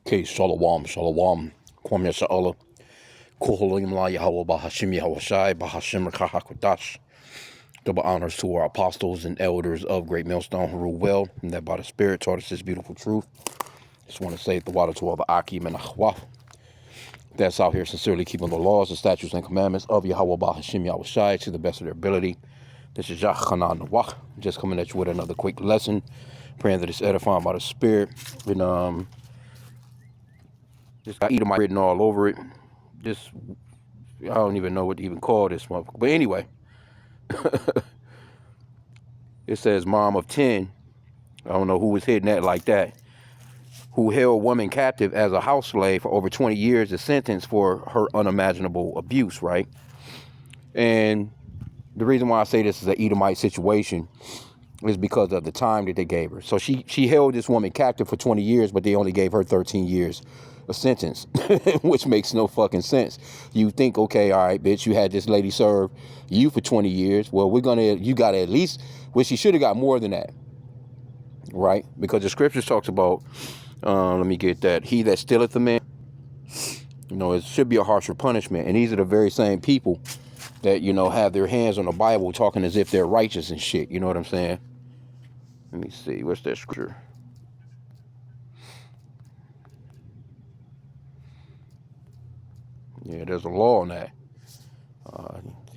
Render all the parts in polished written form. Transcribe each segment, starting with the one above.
Okay, shalom, shalom. Kwam Yasha'Allah. Kuhulim la Yahweh Bahashim Yahweh Shai Bahashim Rakahakwadash. Double honors to our apostles and elders of Great Millstone who rule well, and that by the Spirit taught us this beautiful truth. Just want to say the water to all the H.I.M and H.I.M that's out here sincerely keeping the laws, the statutes, and commandments of Yahweh Bahashim Yahweh Shai to the best of their ability. This is Yachanan Nawach, just coming at you with another quick lesson, praying that it's edifying by the Spirit. And just got Edomite written all over it. Just, I don't even know what to even call this motherfucker. But anyway, it says mom of 10. I don't know who was hitting that like that. Who held woman captive as a house slave for over 20 years is sentenced for her unimaginable abuse, right? And the reason why I say this is an Edomite situation is because of the time that they gave her. So she held this woman captive for 20 years, but they only gave her 13 years a sentence, which makes no fucking sense. You think, okay, all right, bitch, you had this lady serve you for 20 years. Well, you got at least, well, she should have got more than that, right? Because the scriptures talks about, let me get that, he that stealeth a man, it should be a harsher punishment. And these are the very same people that, have their hands on the Bible talking as if they're righteous and shit. You know what I'm saying? Let me see. What's that scripture? Yeah, there's a law on that.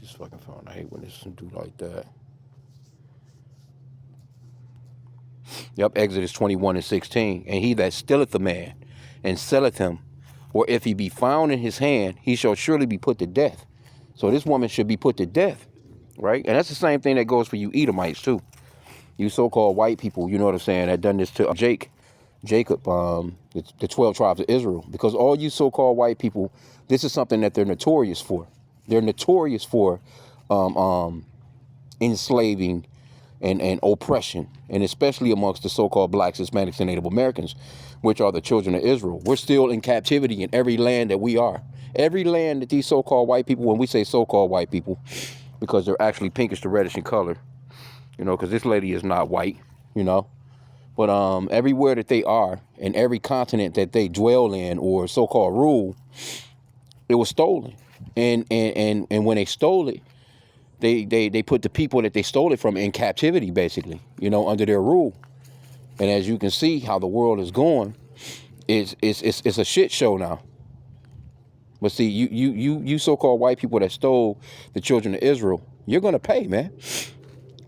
Just fucking phone. I hate when this do like that. Yep, Exodus 21:16. And he that stealeth a man and selleth him, or if he be found in his hand, he shall surely be put to death. So this woman should be put to death, right? And that's the same thing that goes for you Edomites too. You so-called white people, you know what I'm saying, that done this to Jacob, the 12 tribes of Israel. Because all you so-called white people, this is something that they're notorious for. They're notorious for enslaving and oppression, and especially amongst the so-called blacks, Hispanics, and Native Americans, which are the children of Israel. We're still in captivity in every land that we are. Every land that these so-called white people, when we say so-called white people, because they're actually pinkish to reddish in color, because this lady is not white, but everywhere that they are, and every continent that they dwell in or so-called rule, it was stolen. And when they stole it, they put the people that they stole it from in captivity, basically, under their rule. And as you can see how the world is going, it's a shit show now. But see, you so-called white people that stole the children of Israel, you're gonna pay, man.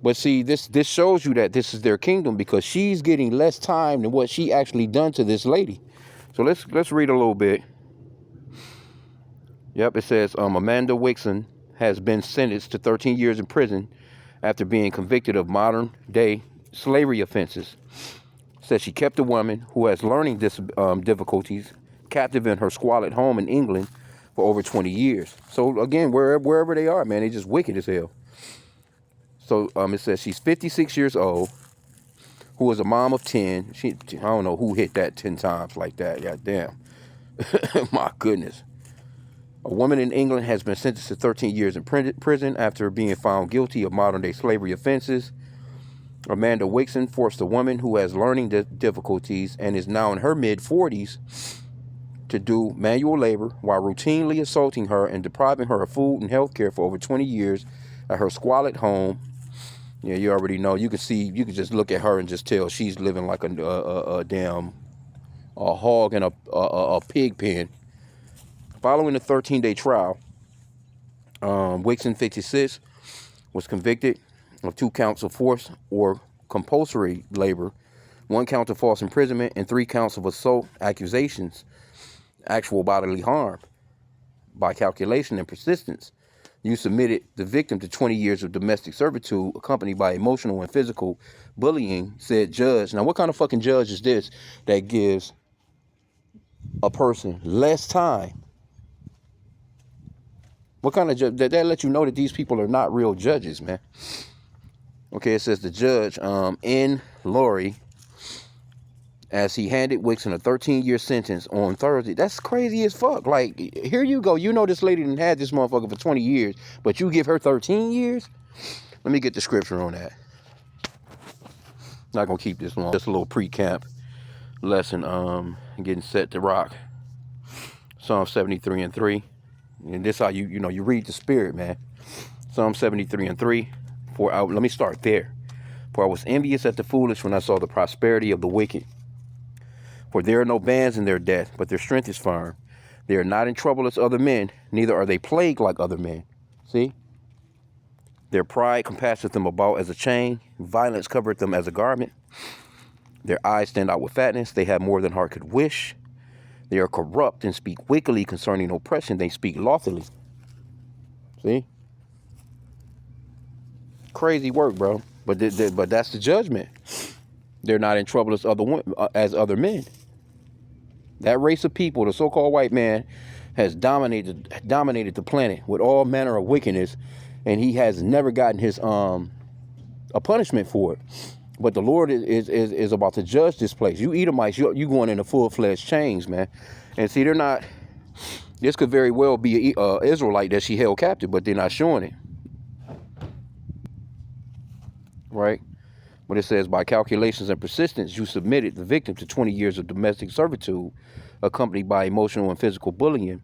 But see, this shows you that this is their kingdom, because she's getting less time than what she actually done to this lady. So let's read a little bit. Yep, it says Amanda Wixon has been sentenced to 13 years in prison after being convicted of modern day slavery offenses. Says she kept a woman who has learning difficulties captive in her squalid home in England for over 20 years. So again, wherever they are, man, they just wicked as hell. So it says she's 56 years old, who is a mom of 10. I don't know who hit that 10 times like that. God damn. My goodness. A woman in England has been sentenced to 13 years in prison after being found guilty of modern-day slavery offenses. Amanda Wixon forced a woman who has learning difficulties and is now in her mid-40s to do manual labor while routinely assaulting her and depriving her of food and health care for over 20 years at her squalid home. Yeah, you already know. You can just look at her and just tell she's living like a damn hog in a pig pen. Following the 13-day trial, Wixon, 56, was convicted of 2 counts of forced or compulsory labor, 1 count of false imprisonment, and 3 counts of assault accusations, actual bodily harm by calculation and persistence. You submitted the victim to 20 years of domestic servitude accompanied by emotional and physical bullying, said judge. Now, what kind of fucking judge is this that gives a person less time? What kind of judge? That lets you know that these people are not real judges, man. Okay, it says the judge, N. Laurie, as he handed Wixon a 13-year sentence on Thursday. That's crazy as fuck. Like, here you go. This lady done had this motherfucker for 20 years, but you give her 13 years? Let me get the scripture on that. Not going to keep this long. Just a little pre-camp. lesson, getting set to rock. Psalm 73 and 3. And this how you read the spirit, man. Psalm 73 and 3. Let me start there. For I was envious at the foolish when I saw the prosperity of the wicked. For there are no bands in their death, but their strength is firm. They are not in trouble as other men, neither are they plagued like other men. See? Their pride compasseth them about as a chain. Violence covereth them as a garment. Their eyes stand out with fatness. They have more than heart could wish. They are corrupt and speak wickedly concerning oppression. They speak loftily. See? Crazy work, bro. But that's the judgment. They're not in trouble as other men. That race of people, the so-called white man, has dominated the planet with all manner of wickedness, and he has never gotten his a punishment for it. But the Lord is about to judge this place. You Edomites, you going into full-fledged chains, man. And see, they're not. This could very well be an Israelite that she held captive, but they're not showing it, right? But it says, by calculations and persistence, you submitted the victim to 20 years of domestic servitude, accompanied by emotional and physical bullying.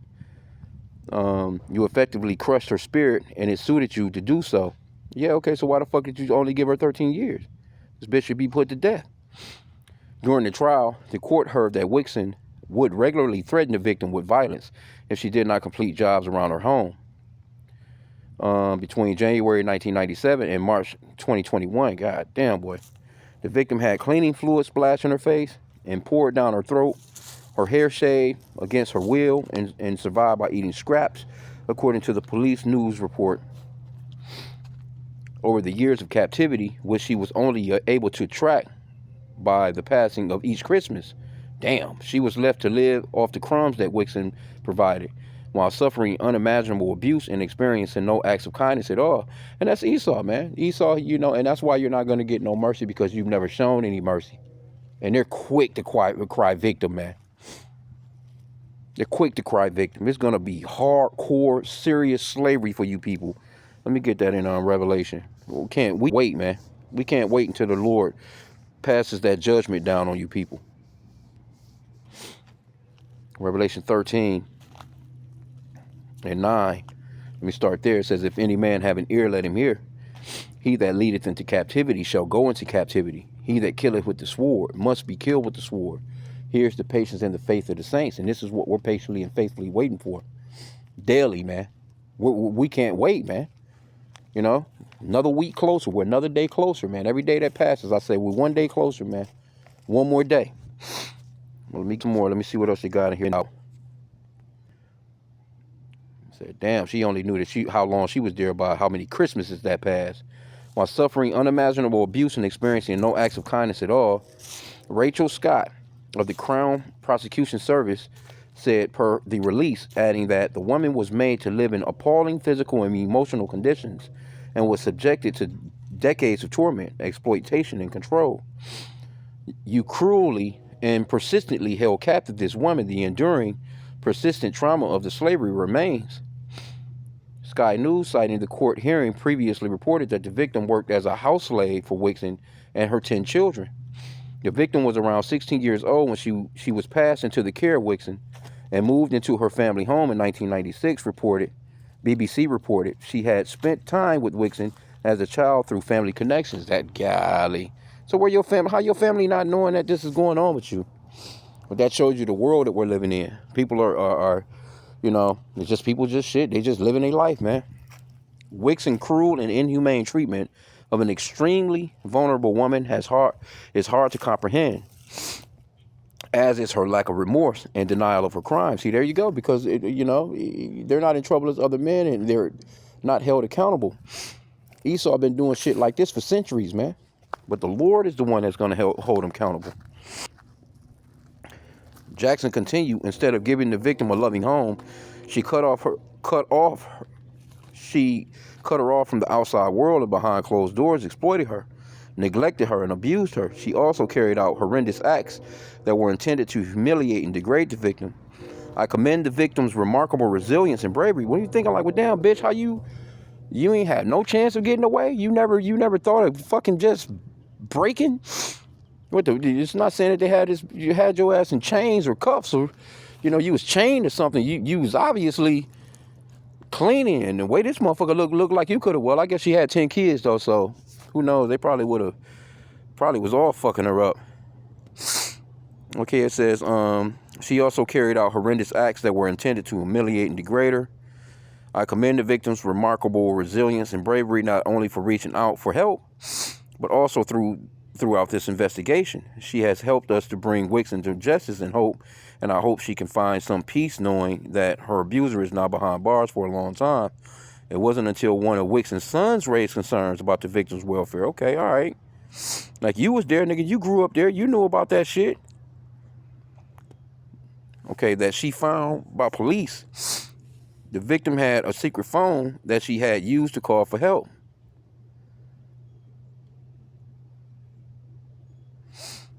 You effectively crushed her spirit, and it suited you to do so. Yeah, okay, so why the fuck did you only give her 13 years? This bitch should be put to death. During the trial, the court heard that Wixon would regularly threaten the victim with violence if she did not complete jobs around her home. Between January 1997 and March 2021, god damn, boy. The victim had cleaning fluid splashed in her face and poured down her throat, her hair shaved against her will, and survived by eating scraps, according to the police news report. Over the years of captivity, which she was only able to track by the passing of each Christmas, damn, she was left to live off the crumbs that Wixon provided, while suffering unimaginable abuse and experiencing no acts of kindness at all. And that's Esau, man. Esau, and that's why you're not going to get no mercy, because you've never shown any mercy. And they're quick to cry victim, man. They're quick to cry victim. It's going to be hardcore, serious slavery for you people. Let me get that in Revelation. We can't wait, man. We can't wait until the Lord passes that judgment down on you people. Revelation 13 and 9. Let me start there. It says, if any man have an ear, let him hear. He that leadeth into captivity shall go into captivity. He that killeth with the sword must be killed with the sword. Here's the patience and the faith of the saints. And this is what we're patiently and faithfully waiting for. Daily, man. We can't wait, man. Another week closer. We're another day closer, man. Every day that passes, I say we're one day closer, man. One more day. Well, let me some more. Let me see what else you got in here now. Said, damn, she only knew that how long she was there by how many Christmases that passed. While suffering unimaginable abuse and experiencing no acts of kindness at all, Rachel Scott of the Crown Prosecution Service said per the release, adding that the woman was made to live in appalling physical and emotional conditions and was subjected to decades of torment, exploitation, and control. You cruelly and persistently held captive this woman. The enduring, persistent trauma of the slavery remains. Sky News, citing the court hearing, previously reported that the victim worked as a house slave for Wixon and her 10 children. The victim was around 16 years old when she was passed into the care of Wixon and moved into her family home in 1996, BBC reported. She had spent time with Wixon as a child through family connections. That golly. So how your family not knowing that this is going on with you? But that shows you the world that we're living in. People are it's just people just shit. They just living their life, man. Wixon cruel and inhumane treatment of an extremely vulnerable woman is hard to comprehend, as is her lack of remorse and denial of her crime. See, there you go, because they're not in trouble as other men, and they're not held accountable. Esau been doing shit like this for centuries, man. But the Lord is the one that's going to hold him accountable. Jackson continued, instead of giving the victim a loving home, she cut her off from the outside world and behind closed doors, exploited her, neglected her, and abused her. She also carried out horrendous acts that were intended to humiliate and degrade the victim. I commend the victim's remarkable resilience and bravery. What are you thinking? Like, well, damn, bitch, how you ain't had no chance of getting away? You never thought of fucking just breaking? What the? It's not saying that they had this. You had your ass in chains or cuffs, or you was chained or something. You was obviously cleaning, and the way this motherfucker looked like you could have. Well, I guess she had 10 kids though, so who knows? They probably would have. Probably was all fucking her up. Okay, it says she also carried out horrendous acts that were intended to humiliate and degrade her. I commend the victim's remarkable resilience and bravery, not only for reaching out for help, but also throughout this investigation. She has helped us to bring Wixon to justice and I hope she can find some peace knowing that her abuser is now behind bars for a long time. It wasn't until one of Wixon's sons raised concerns about the victim's welfare. Okay, all right. Like, you was there, nigga. You grew up there. You knew about that shit. Okay, that she found by police. The victim had a secret phone that she had used to call for help.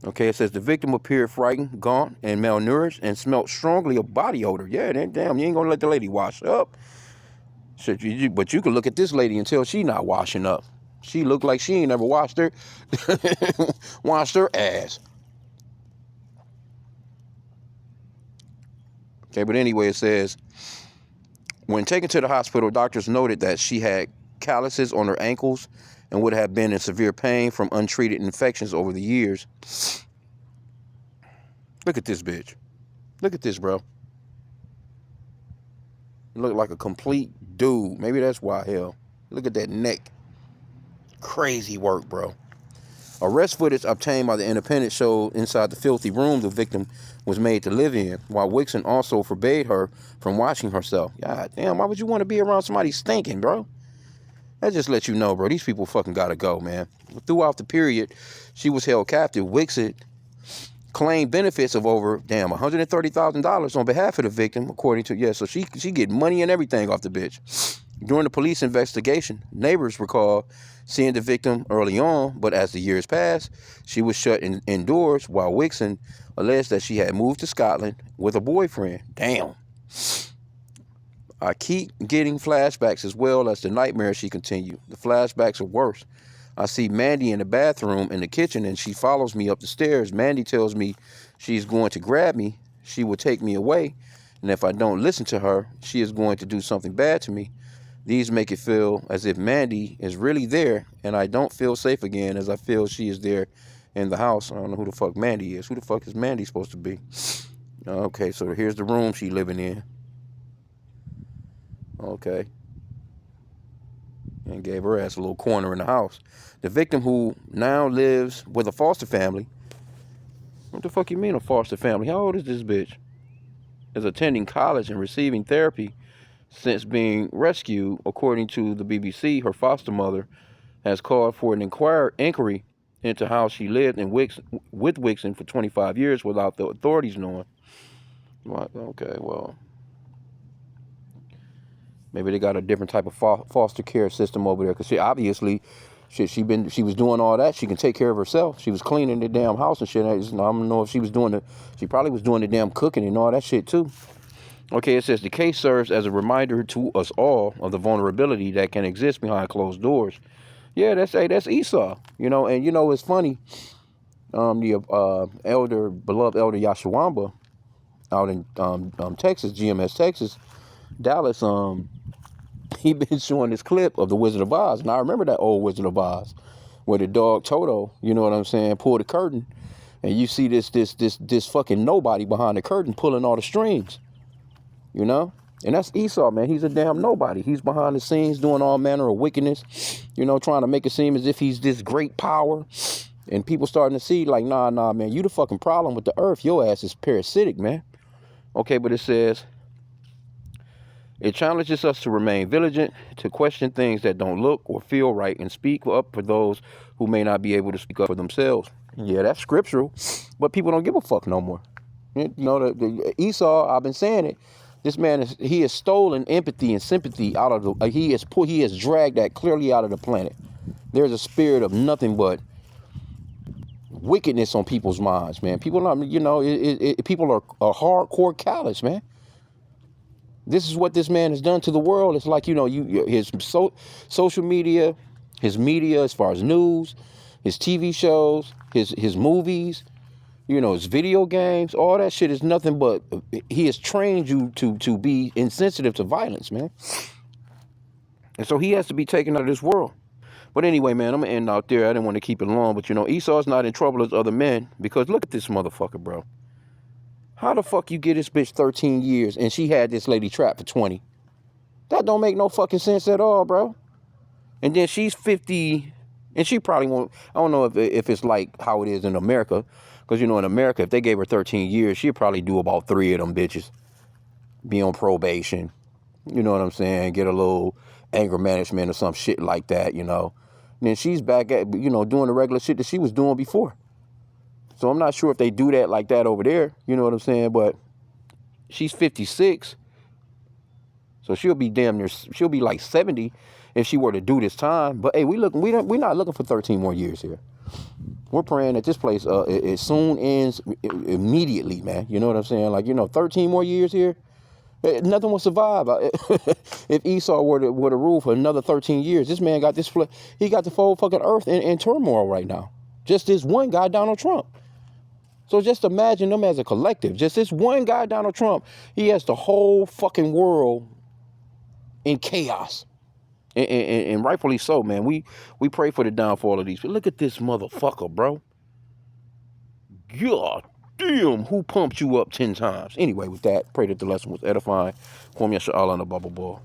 Okay, it says the victim appeared frightened, gaunt, and malnourished and smelled strongly of body odor. Yeah, then damn, you ain't gonna let the lady wash up. But you can look at this lady and tell she not washing up. She looked like she ain't never washed her ass. Okay, but anyway, it says, when taken to the hospital, doctors noted that she had calluses on her ankles and would have been in severe pain from untreated infections over the years. Look at this bitch. Look at this, bro. Look like a complete dude. Maybe that's why, hell. Look at that neck. Crazy work, bro. Arrest footage obtained by the Independent showed inside the filthy room the victim was made to live in, while Wixon also forbade her from washing herself. God damn, why would you want to be around somebody stinking, bro? That just lets you know, bro, these people fucking gotta go, man. Throughout the period she was held captive, Wixon claimed benefits of over, $130,000 on behalf of the victim, according to, so she get money and everything off the bitch. During the police investigation, neighbors recall seeing the victim early on, but as the years passed, she was shut indoors, while Wixon alleged that she had moved to Scotland with a boyfriend. Damn. I keep getting flashbacks as well as the nightmares, she continued. The flashbacks are worse. I see Mandy in the bathroom in the kitchen, and she follows me up the stairs. Mandy tells me she's going to grab me. She will take me away, and if I don't listen to her, she is going to do something bad to me. These make it feel as if Mandy is really there, and I don't feel safe again as I feel she is there in the house. I don't know who the fuck Mandy is. Who the fuck is Mandy supposed to be? Okay, so here's the room she living in. Okay. And gave her ass a little corner in the house. The victim, who now lives with a foster family. What the fuck you mean a foster family? How old is this bitch? Is attending college and receiving therapy since being rescued. According to the BBC, her foster mother has called for an inquiry into how she lived with Wixon for 25 years without the authorities knowing. Okay, well, maybe they got a different type of foster care system over there, because she obviously she was doing all that. She can take care of herself. She was cleaning the damn house and shit. I don't know if she probably was doing the damn cooking and all that shit too. Okay, it says the case serves as a reminder to us all of the vulnerability that can exist behind closed doors. Yeah, that's Esau. And it's funny. The beloved elder Yashawamba out in Texas, GMS Texas, Dallas, he been showing this clip of the Wizard of Oz. And I remember that old Wizard of Oz where the dog Toto, you know what I'm saying, pulled the curtain, and you see this fucking nobody behind the curtain pulling all the strings. And that's Esau, man. He's a damn nobody. He's behind the scenes doing all manner of wickedness, trying to make it seem as if he's this great power. And people starting to see like, nah, man, you the fucking problem with the earth. Your ass is parasitic, man. Okay, but it says, it challenges us to remain vigilant, to question things that don't look or feel right, and speak up for those who may not be able to speak up for themselves. Yeah, that's scriptural, but people don't give a fuck no more. The Esau, I've been saying it. This man he has stolen empathy and sympathy out of the. He has dragged that clearly out of the planet. There's a spirit of nothing but wickedness on people's minds, man. People are, people are hardcore callous, man. This is what this man has done to the world. It's like, his social media, his media as far as news, his TV shows, his movies, you know, his video games, all that shit is nothing but he has trained you to be insensitive to violence, man. And so he has to be taken out of this world. But anyway, man, I'm gonna end out there. I didn't want to keep it long, but you know, Esau's not in trouble as other men because look at this motherfucker, bro. How the fuck you get this bitch 13 years and she had this lady trapped for 20? That don't make no fucking sense at all, bro. And then she's 50, and she probably won't. I don't know if it's like how it is in America, because you know in America, if they gave her 13 years, she'd probably do about 3 of them bitches, be on probation. You know what I'm saying? Get a little anger management or some shit like that, you know. And then she's back at, you know, doing the regular shit that she was doing before. So I'm not sure if they do that like that over there. You know what I'm saying? But she's 56. So she'll be damn near, she'll be like 70 if she were to do this time. But hey, we're not looking for 13 more years here. We're praying that this place it soon ends immediately, man. You know what I'm saying? Like, you know, 13 more years here, nothing will survive. If Esau were to rule for another 13 years, this man got he got the whole fucking earth in turmoil right now. Just this one guy, Donald Trump. So just imagine them as a collective. Just this one guy, Donald Trump, he has the whole fucking world in chaos. And rightfully so, man. We pray for the downfall of these. But look at this motherfucker, bro. God damn, who pumped you up 10 times? Anyway, with that, pray that the lesson was edifying. Kwame Yasha Allah on the bubble ball.